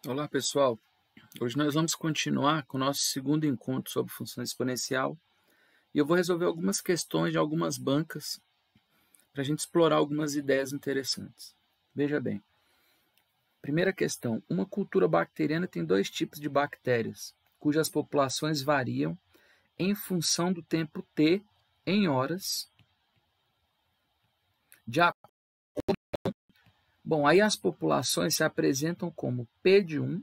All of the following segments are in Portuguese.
Olá, pessoal. Hoje nós vamos continuar com o nosso segundo encontro sobre função exponencial e eu vou resolver algumas questões de algumas bancas para a gente explorar algumas ideias interessantes. Veja bem. Primeira questão. Uma cultura bacteriana tem dois tipos de bactérias, cujas populações variam em função do tempo T em horas de acordo. Bom, aí as populações se apresentam como P de 1,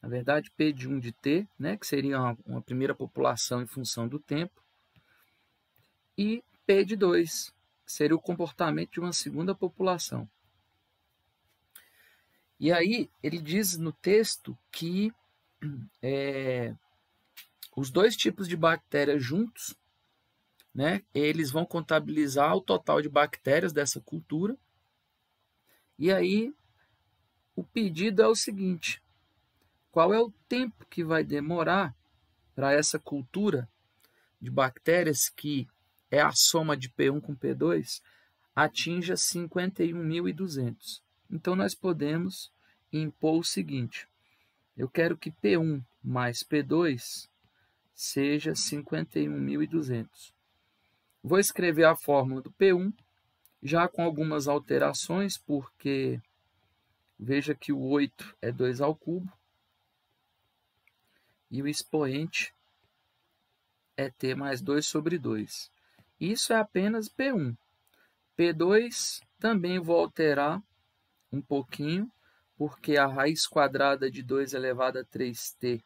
na verdade, P de 1 de T, né, que seria uma primeira população em função do tempo, e P de 2, que seria o comportamento de uma segunda população. E aí, ele diz no texto que os dois tipos de bactérias juntos, né, eles vão contabilizar o total de bactérias dessa cultura. E aí, o pedido é o seguinte: qual é o tempo que vai demorar para essa cultura de bactérias, que é a soma de P1 com P2, atinja 51.200. Então, nós podemos impor o seguinte: eu quero que P1 mais P2 seja 51.200. Vou escrever a fórmula do P1, já com algumas alterações, porque veja que o 8 é 2 ao cubo, e o expoente é T mais 2 sobre 2. Isso é apenas P1. P2 também vou alterar um pouquinho, porque a raiz quadrada de 2 elevado a 3t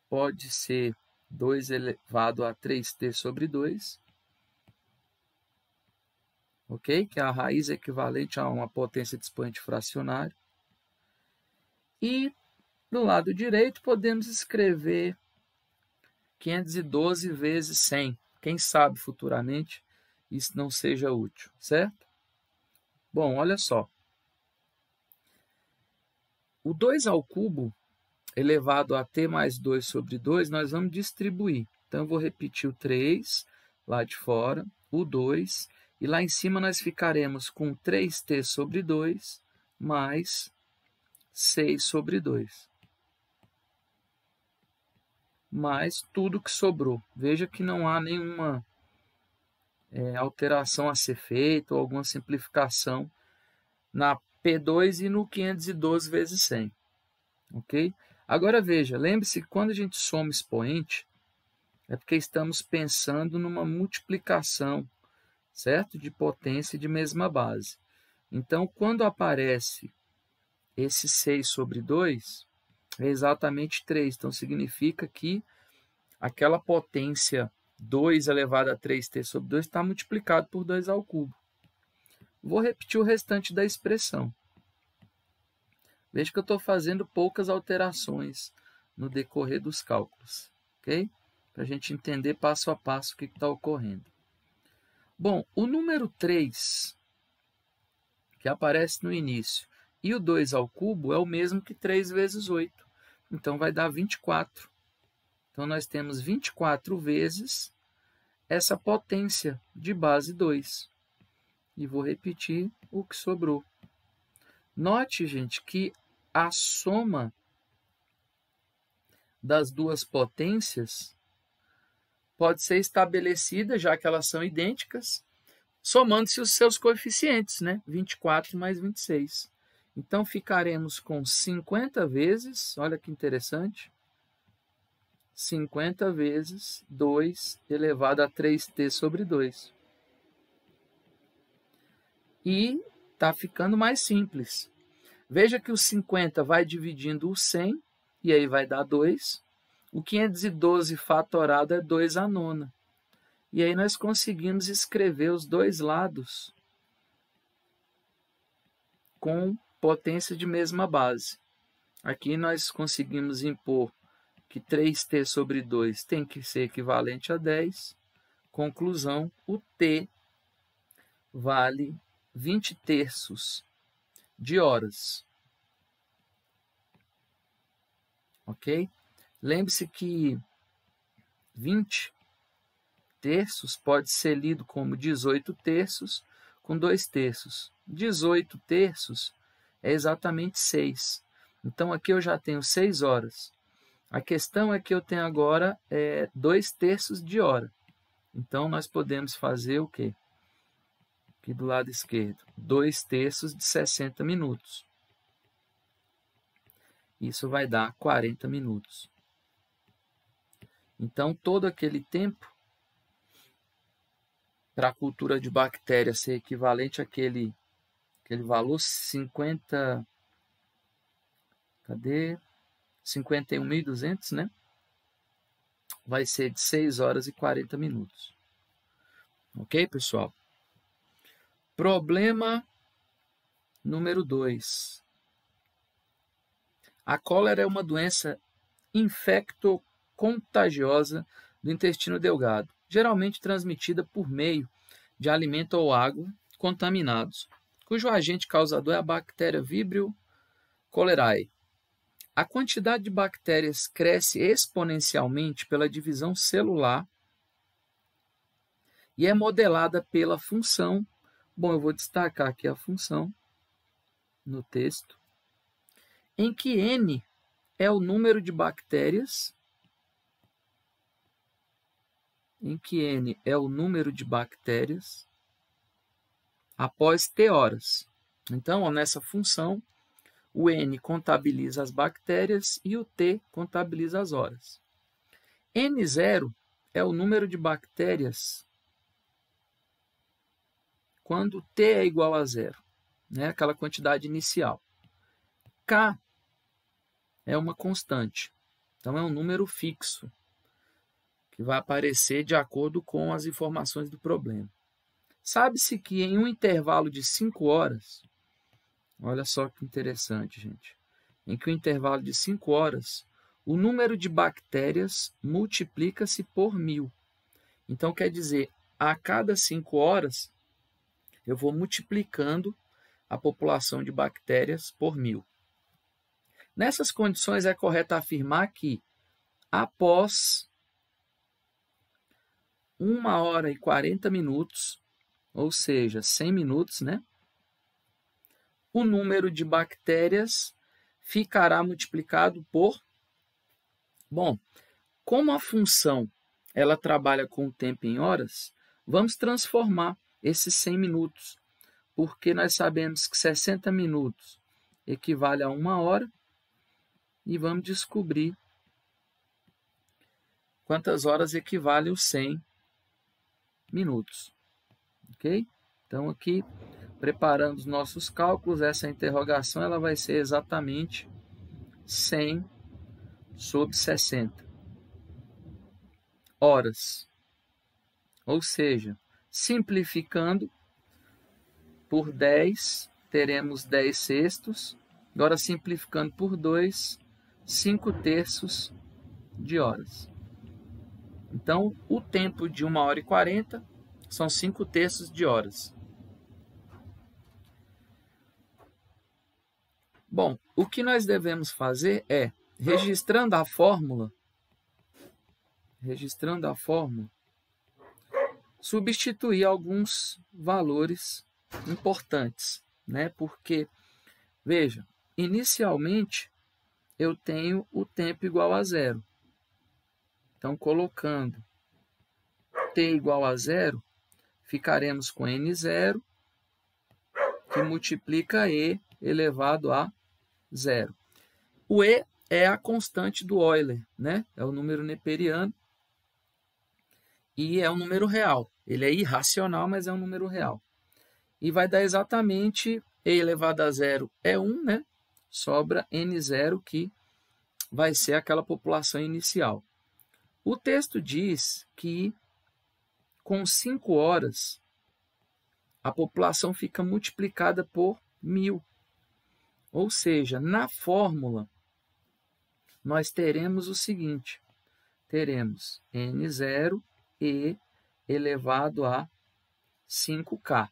pode ser 2 elevado a 3t sobre 2, ok? Que é a raiz equivalente a uma potência de expoente fracionário. E do lado direito podemos escrever 512 vezes 100. Quem sabe futuramente isso não seja útil, certo? Bom, olha só. O 2 ao cubo elevado a t mais 2 sobre 2, nós vamos distribuir. Então, eu vou repetir o 3 lá de fora, o 2, e lá em cima nós ficaremos com 3t sobre 2 mais 6 sobre 2. Mais tudo que sobrou. Veja que não há nenhuma alteração a ser feita ou alguma simplificação na P2 e no 512 vezes 100. Ok? Agora veja, lembre-se que quando a gente soma expoente, é porque estamos pensando numa multiplicação, certo? De potência de mesma base. Então, quando aparece esse 6 sobre 2, é exatamente 3. Então, significa que aquela potência 2 elevado a 3t sobre 2 está multiplicado por 2 ao cubo. Vou repetir o restante da expressão. Veja que eu estou fazendo poucas alterações no decorrer dos cálculos, ok? Para a gente entender passo a passo o que está ocorrendo. Bom, o número 3, que aparece no início, e o 2 ao cubo é o mesmo que 3 vezes 8. Então, vai dar 24. Então, nós temos 24 vezes essa potência de base 2. E vou repetir o que sobrou. Note, gente, que a soma das duas potências pode ser estabelecida, já que elas são idênticas, somando-se os seus coeficientes, né? 24 mais 26. Então, ficaremos com 50 vezes, olha que interessante, 50 vezes 2 elevado a 3t sobre 2. E está ficando mais simples. Veja que o 50 vai dividindo o 100, e aí vai dar 2. O 512 fatorado é 2 à nona. E aí nós conseguimos escrever os dois lados com potência de mesma base. Aqui nós conseguimos impor que 3t sobre 2 tem que ser equivalente a 10. Conclusão, o t vale 20 terços de horas. Ok? Lembre-se que 20 terços pode ser lido como 18 terços com 2 terços. 18 terços é exatamente 6. Então, aqui eu já tenho 6 horas. A questão é que eu tenho agora 2/3 de hora. Então, nós podemos fazer o quê? Aqui do lado esquerdo, 2/3 de 60 minutos. Isso vai dar 40 minutos. Então, todo aquele tempo, para a cultura de bactérias ser equivalente àquele valor 50... Cadê? 51.200, né? Vai ser de 6 horas e 40 minutos. Ok, pessoal? Problema número 2. A cólera é uma doença infectocontagiosa do intestino delgado, geralmente transmitida por meio de alimento ou água contaminados, cujo agente causador é a bactéria Vibrio cholerae. A quantidade de bactérias cresce exponencialmente pela divisão celular e é modelada pela função. Bom, eu vou destacar aqui a função no texto, em que N é o número de bactérias, após T horas. Então, nessa função, o N contabiliza as bactérias e o T contabiliza as horas. N0 é o número de bactérias quando T é igual a 0, né? Aquela quantidade inicial. K é uma constante, então é um número fixo, que vai aparecer de acordo com as informações do problema. Sabe-se que em um intervalo de 5 horas, olha só que interessante, gente, em que o intervalo de 5 horas, o número de bactérias multiplica-se por 1000. Então, quer dizer, a cada 5 horas, eu vou multiplicando a população de bactérias por 1000. Nessas condições, é correto afirmar que, após 1 hora e 40 minutos, ou seja, 100 minutos, né? O número de bactérias ficará multiplicado por... Bom, como a função ela trabalha com o tempo em horas, vamos transformar esses 100 minutos, porque nós sabemos que 60 minutos equivale a 1 hora, e vamos descobrir quantas horas equivale os 100 minutos. Ok? Então, aqui, preparando os nossos cálculos, essa interrogação ela vai ser exatamente 100 sobre 60 horas. Ou seja, simplificando por 10, teremos 10 sextos. Agora, simplificando por 2, 5/3 de horas. Então, o tempo de 1 hora e 40 são 5/3 de horas. Bom, o que nós devemos fazer é, registrando a fórmula, substituir alguns valores importantes, né? Porque, veja, inicialmente eu tenho o tempo igual a 0. Então, colocando T igual a 0, ficaremos com N0, que multiplica E elevado a 0. O E é a constante do Euler, né? É o número neperiano e é um número real. Ele é irracional, mas é um número real. E vai dar exatamente E elevado a 0 é 1, né? Sobra N0, que vai ser aquela população inicial. O texto diz que com 5 horas a população fica multiplicada por 1000. Ou seja, na fórmula nós teremos o seguinte: teremos N0 E elevado a 5K.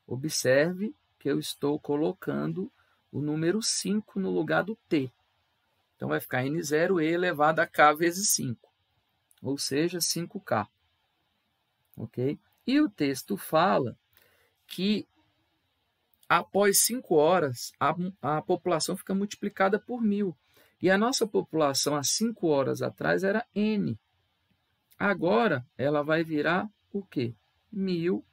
Observe que eu estou colocando o número 5 no lugar do T. Então, vai ficar N0 E elevado a K vezes 5, ou seja, 5K. Ok? E o texto fala que após 5 horas, a população fica multiplicada por 1000. E a nossa população há 5 horas atrás era N. Agora, ela vai virar o quê? 1000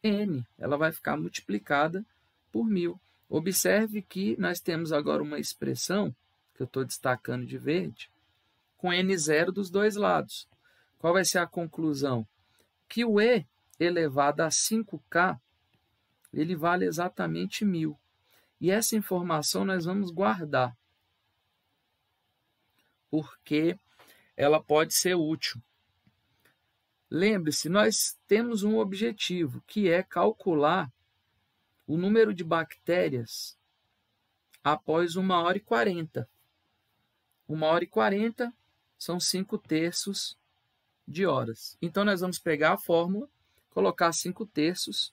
N. Ela vai ficar multiplicada por 1000. Observe que nós temos agora uma expressão, que eu estou destacando de verde, com N0 dos dois lados. Qual vai ser a conclusão? Que o E elevado a 5K, ele vale exatamente 1000. E essa informação nós vamos guardar, porque ela pode ser útil. Lembre-se, nós temos um objetivo, que é calcular o número de bactérias após 1h40. 1h40 são 5/3 de horas. Então, nós vamos pegar a fórmula, colocar 5/3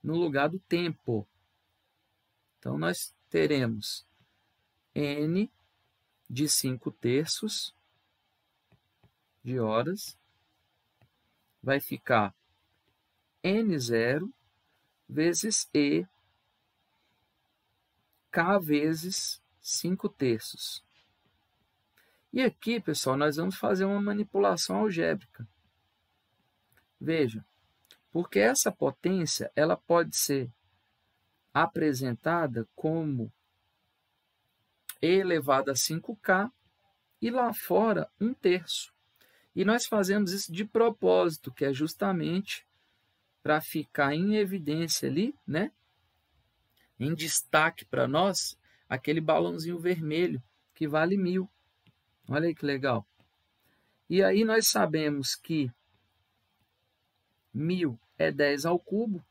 no lugar do tempo. Então, nós teremos N de 5/3 de horas, vai ficar N0 vezes E, K vezes 5/3. E aqui, pessoal, nós vamos fazer uma manipulação algébrica. Veja, porque essa potência ela pode ser apresentada como E elevado a 5K e lá fora 1/3. E nós fazemos isso de propósito, que é justamente para ficar em evidência ali, né? Em destaque para nós, aquele balãozinho vermelho que vale 1000. Olha aí que legal. E aí nós sabemos que 1000 é 10 ao cubo.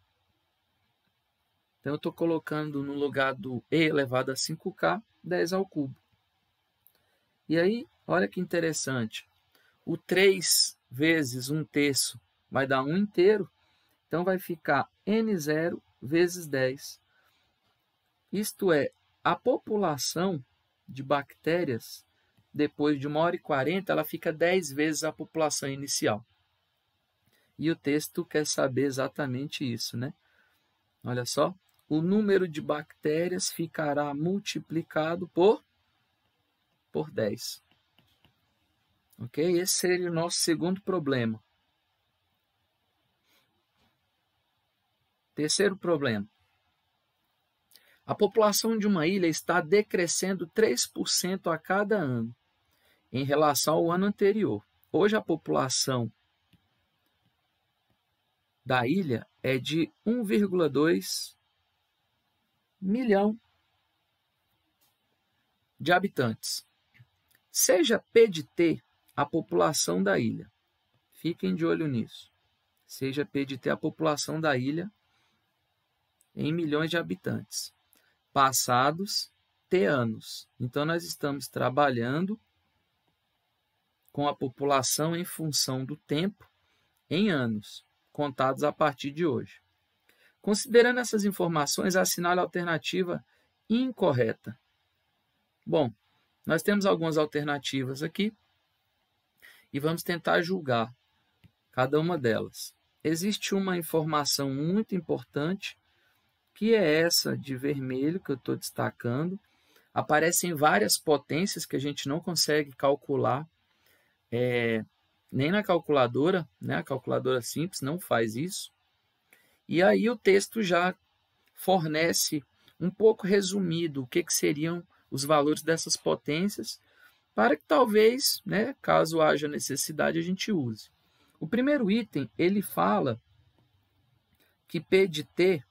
Então eu estou colocando no lugar do E elevado a 5K, 10 ao cubo. E aí, olha que interessante. O 3 vezes 1/3 vai dar 1 inteiro. Então vai ficar N0 vezes 10. Isto é, a população de bactérias, depois de 1h40, ela fica 10 vezes a população inicial. E o texto quer saber exatamente isso, né? Olha só, o número de bactérias ficará multiplicado por 10. Ok? Esse seria o nosso segundo problema. Terceiro problema. A população de uma ilha está decrescendo 3% a cada ano, em relação ao ano anterior. Hoje a população da ilha é de 1,2 milhão de habitantes. Seja P de T a população da ilha. Fiquem de olho nisso. Seja P de T a população da ilha em milhões de habitantes. Passados T anos. Então, nós estamos trabalhando com a população em função do tempo em anos, contados a partir de hoje. Considerando essas informações, assinale a alternativa incorreta. Bom, nós temos algumas alternativas aqui e vamos tentar julgar cada uma delas. Existe uma informação muito importante, que é essa de vermelho que eu estou destacando. Aparecem várias potências que a gente não consegue calcular, nem na calculadora, né? A calculadora simples não faz isso. E aí o texto já fornece um pouco resumido o que seriam os valores dessas potências, para que talvez, né, caso haja necessidade, a gente use. O primeiro item, ele fala que P de T,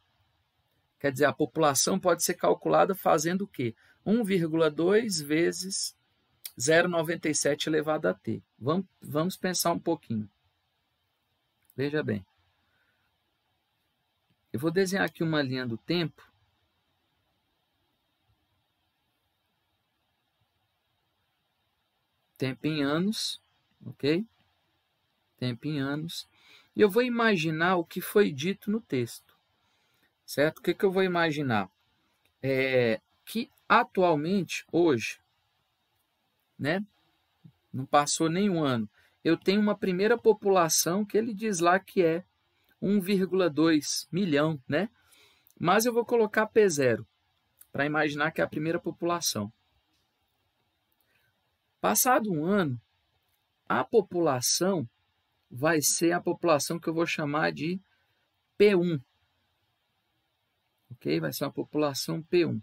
quer dizer, a população pode ser calculada fazendo o quê? 1,2 vezes 0,97 elevado a T. Vamos pensar um pouquinho. Veja bem. Eu vou desenhar aqui uma linha do tempo. Tempo em anos, ok? Tempo em anos. E eu vou imaginar o que foi dito no texto. Certo? O que eu vou imaginar? Que atualmente, hoje, né? Não passou nenhum ano. Eu tenho uma primeira população que ele diz lá que é 1,2 milhão, né? Mas eu vou colocar P0, para imaginar que é a primeira população. Passado um ano, a população vai ser a população que eu vou chamar de P1. Ok? Vai ser uma população P1.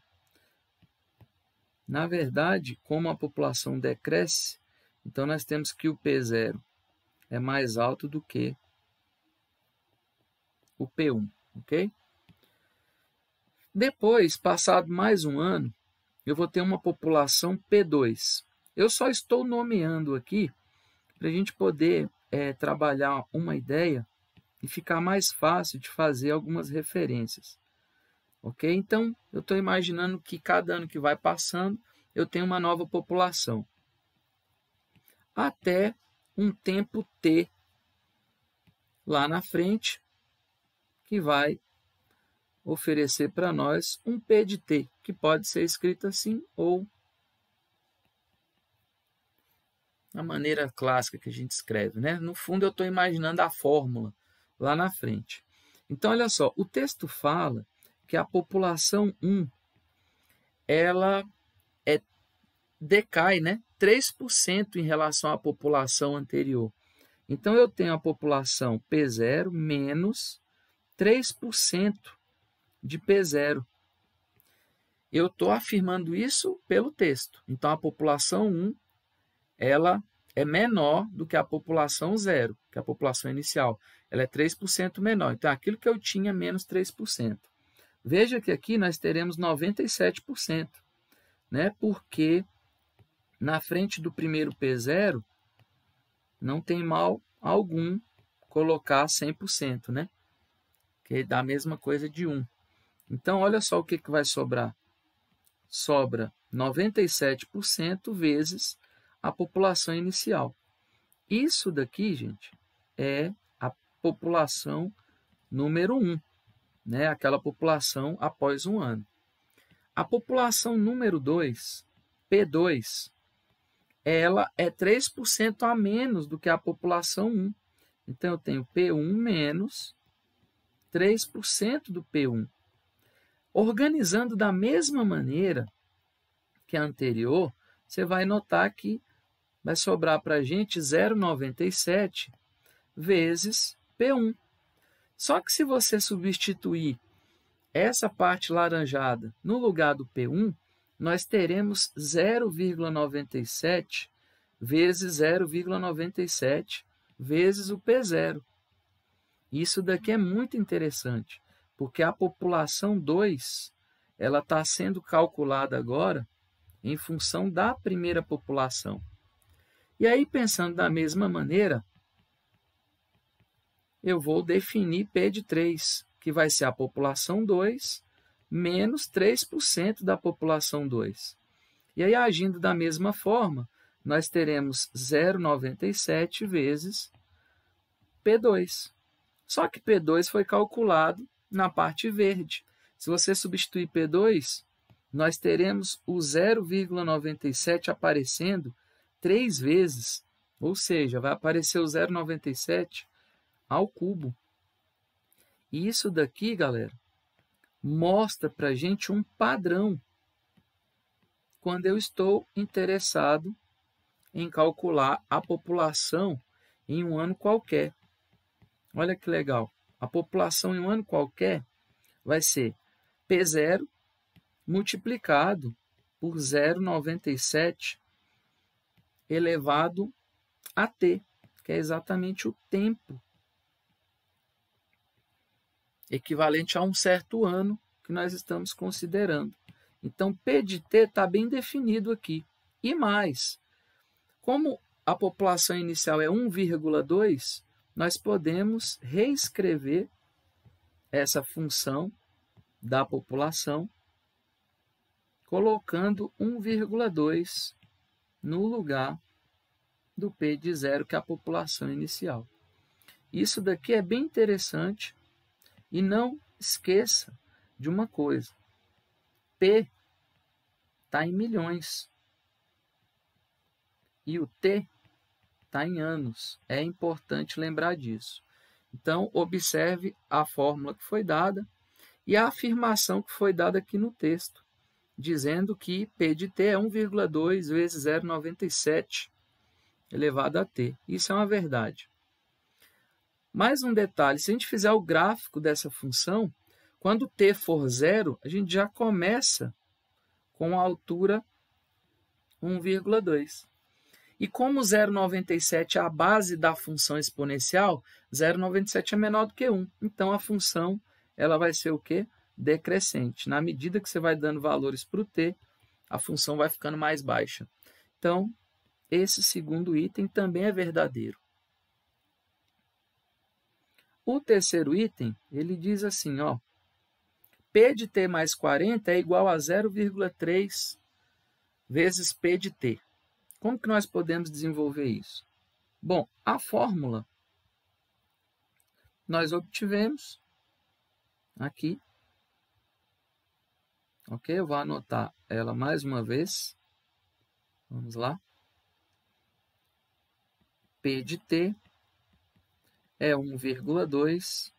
Na verdade, como a população decresce, então nós temos que o P0 é mais alto do que o P1. Ok? Depois, passado mais um ano, eu vou ter uma população P2. Eu só estou nomeando aqui para a gente poder trabalhar uma ideia e ficar mais fácil de fazer algumas referências. Ok? Então, eu estou imaginando que cada ano que vai passando, eu tenho uma nova população. Até um tempo T lá na frente, que vai oferecer para nós um P de T, que pode ser escrito assim ou a maneira clássica que a gente escreve, né? No fundo, eu estou imaginando a fórmula lá na frente. Então, olha só, o texto fala que a população 1, ela decai, né? 3% em relação à população anterior. Então, eu tenho a população P0 menos 3% de P0. Eu estou afirmando isso pelo texto. Então, a população 1, ela é menor do que a população 0, que é a população inicial. Ela é 3% menor. Então, aquilo que eu tinha menos 3%. Veja que aqui nós teremos 97%, né? Porque na frente do primeiro P0 não tem mal algum colocar 100%, né? Que dá a mesma coisa de 1. Então, olha só o que vai sobrar. Sobra 97% vezes a população inicial. Isso daqui, gente, é a população número 1, né? Aquela população após um ano. A população número 2, P2, ela é 3% a menos do que a população 1. Então, eu tenho P1 menos 3% do P1. Organizando da mesma maneira que a anterior, você vai notar que vai sobrar para a gente 0,97 vezes P1. Só que se você substituir essa parte laranjada no lugar do P1, nós teremos 0,97 vezes 0,97 vezes o P0. Isso daqui é muito interessante, porque a população 2 ela está sendo calculada agora em função da primeira população. E aí, pensando da mesma maneira, eu vou definir P de 3, que vai ser a população 2 menos 3% da população 2. E aí, agindo da mesma forma, nós teremos 0,97 vezes P2. Só que P2 foi calculado na parte verde. Se você substituir P2, nós teremos o 0,97 aparecendo 3 vezes, ou seja, vai aparecer o 0,97 ao cubo. E isso daqui, galera, mostra para a gente um padrão quando eu estou interessado em calcular a população em um ano qualquer. Olha que legal. A população em um ano qualquer vai ser P0 multiplicado por 0,97 elevado a t, que é exatamente o tempo equivalente a um certo ano que nós estamos considerando. Então, P de t está bem definido aqui. E mais, como a população inicial é 1,2, nós podemos reescrever essa função da população colocando 1,2 no lugar do P de 0, que é a população inicial. Isso daqui é bem interessante e não esqueça de uma coisa. P está em milhões e o T está em anos. É importante lembrar disso. Então, observe a fórmula que foi dada e a afirmação que foi dada aqui no texto, dizendo que P de t é 1,2 vezes 0,97 elevado a t. Isso é uma verdade. Mais um detalhe, se a gente fizer o gráfico dessa função, quando t for zero, a gente já começa com a altura 1,2. E como 0,97 é a base da função exponencial, 0,97 é menor do que 1. Então, a função ela vai ser o quê? Decrescente. Na medida que você vai dando valores para o t, a função vai ficando mais baixa. Então, esse segundo item também é verdadeiro. O terceiro item, ele diz assim, ó, P de t mais 40 é igual a 0,3 vezes P de t. Como que nós podemos desenvolver isso? Bom, a fórmula nós obtivemos aqui. Ok? Eu vou anotar ela mais uma vez. Vamos lá. P de t é 1,2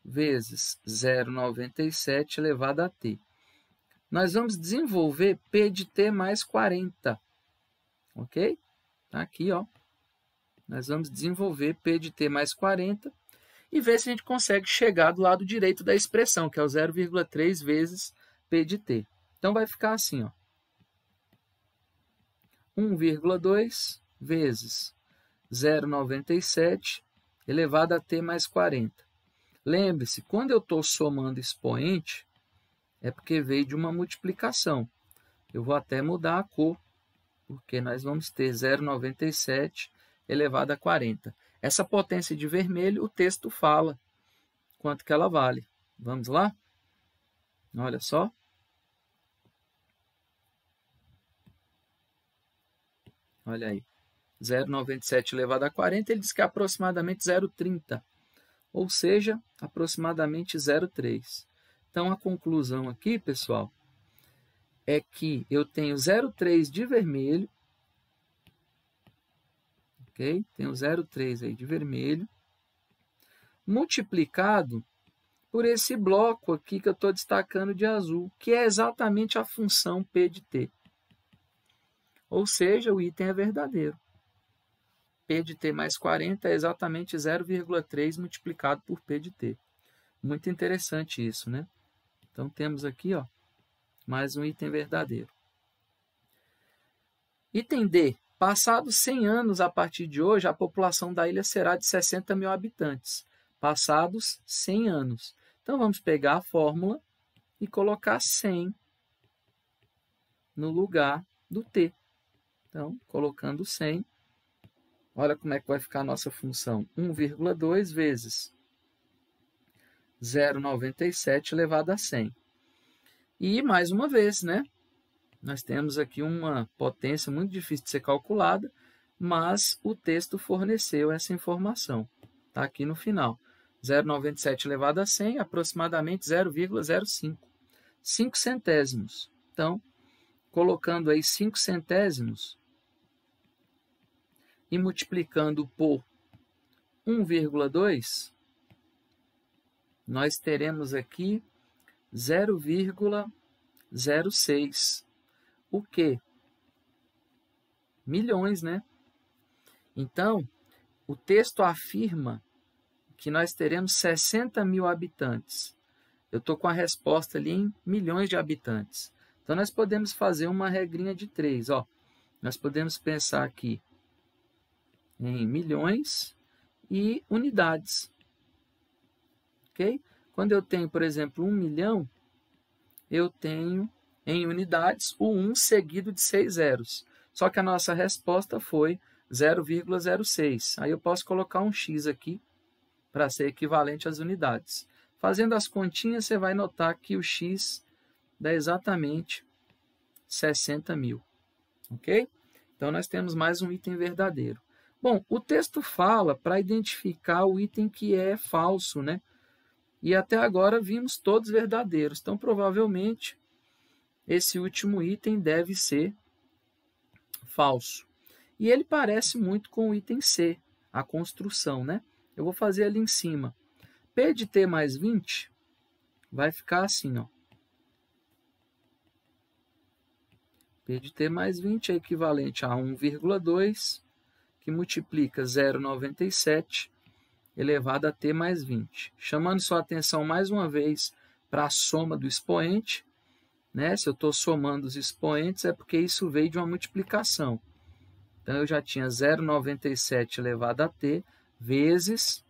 vezes 0,97 elevado a t. Nós vamos desenvolver P de t mais 40. Ok? Tá aqui, ó. Nós vamos desenvolver P de t mais 40 e ver se a gente consegue chegar do lado direito da expressão, que é o 0,3 vezes P de t. Então, vai ficar assim, ó. 1,2 vezes 0,97 elevado a t mais 40. Lembre-se, quando eu estou somando expoente, é porque veio de uma multiplicação. Eu vou até mudar a cor, porque nós vamos ter 0,97 elevado a 40. Essa potência de vermelho, o texto fala quanto que ela vale. Vamos lá? Olha só. Olha aí. 0,97 elevado a 40, ele diz que é aproximadamente 0,30. Ou seja, aproximadamente 0,3. Então, a conclusão aqui, pessoal, é que eu tenho 0,3 de vermelho, ok? Tenho 0,3 aí de vermelho, multiplicado por esse bloco aqui que eu estou destacando de azul, que é exatamente a função P de t. Ou seja, o item é verdadeiro. P de t mais 40 é exatamente 0,3 multiplicado por P de t. Muito interessante isso, né? Então, temos aqui, ó, mais um item verdadeiro. Item D. Passados 100 anos a partir de hoje, a população da ilha será de 60 mil habitantes. Passados 100 anos. Então, vamos pegar a fórmula e colocar 100 no lugar do t. Então, colocando 100, olha como é que vai ficar a nossa função. 1,2 vezes 0,97 elevado a 100. E, mais uma vez, né? Nós temos aqui uma potência muito difícil de ser calculada, mas o texto forneceu essa informação. Está aqui no final. 0,97 elevado a 100, aproximadamente 0,05. 5 centésimos. Então, colocando aí 5 centésimos e multiplicando por 1,2, nós teremos aqui 0,06. O quê? Milhões, né? Então, o texto afirma que nós teremos 60 mil habitantes. Eu estou com a resposta ali em milhões de habitantes. Então, nós podemos fazer uma regrinha de 3. Ó. Nós podemos pensar aqui em milhões e unidades. Ok? Quando eu tenho, por exemplo, 1 milhão, eu tenho em unidades o 1 seguido de 6 zeros. Só que a nossa resposta foi 0,06. Aí eu posso colocar um x aqui para ser equivalente às unidades. Fazendo as continhas, você vai notar que o x dá exatamente 60 mil. Ok? Então, nós temos mais um item verdadeiro. Bom, o texto fala para identificar o item que é falso, né? E até agora vimos todos verdadeiros. Então, provavelmente, esse último item deve ser falso. E ele parece muito com o item C, a construção, né? Eu vou fazer ali em cima. P de t mais 20 vai ficar assim, ó. P de t mais 20 é equivalente a 1,2, que multiplica 0,97 elevado a t mais 20. Chamando sua atenção mais uma vez para a soma do expoente, né? Se eu estou somando os expoentes, é porque isso veio de uma multiplicação. Então, eu já tinha 0,97 elevado a t vezes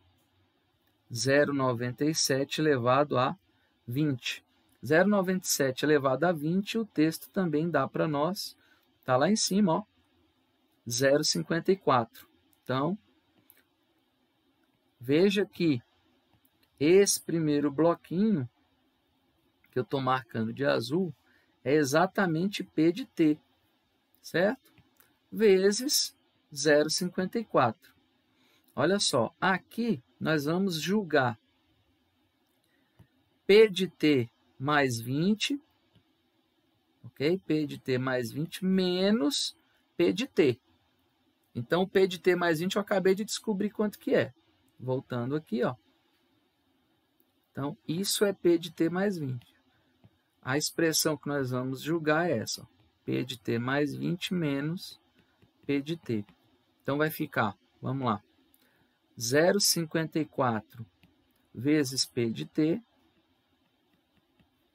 0,97 elevado a 20. 0,97 elevado a 20, o texto também dá para nós, está lá em cima, ó, 0,54. Então, veja que esse primeiro bloquinho, que eu estou marcando de azul, é exatamente P de t, certo? Vezes 0,54. Olha só, aqui nós vamos julgar P de t mais 20, ok? P de t mais 20 menos P de t. Então, o P de t mais 20 eu acabei de descobrir quanto que é. Voltando aqui, ó. Então, isso é P de t mais 20. A expressão que nós vamos julgar é essa, ó. P de t mais 20 menos P de t. Então, vai ficar, vamos lá, 0,54 vezes P de t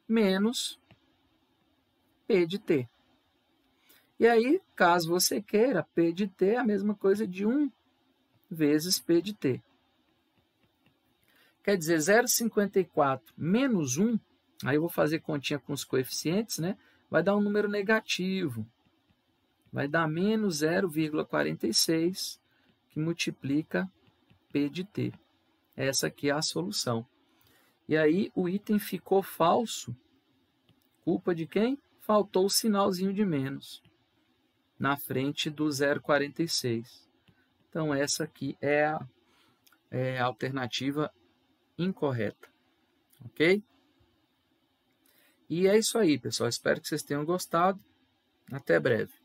menos P de t. E aí, caso você queira, P de t é a mesma coisa de 1 vezes P de t. Quer dizer, 0,54 menos 1, aí eu vou fazer continha com os coeficientes, né? Vai dar um número negativo. Vai dar menos 0,46, que multiplica P de t. Essa aqui é a solução. E aí, o item ficou falso. Culpa de quem? Faltou o sinalzinho de menos na frente do 0,46. Então, essa aqui é a alternativa incorreta. Ok? E é isso aí, pessoal. Espero que vocês tenham gostado. Até breve.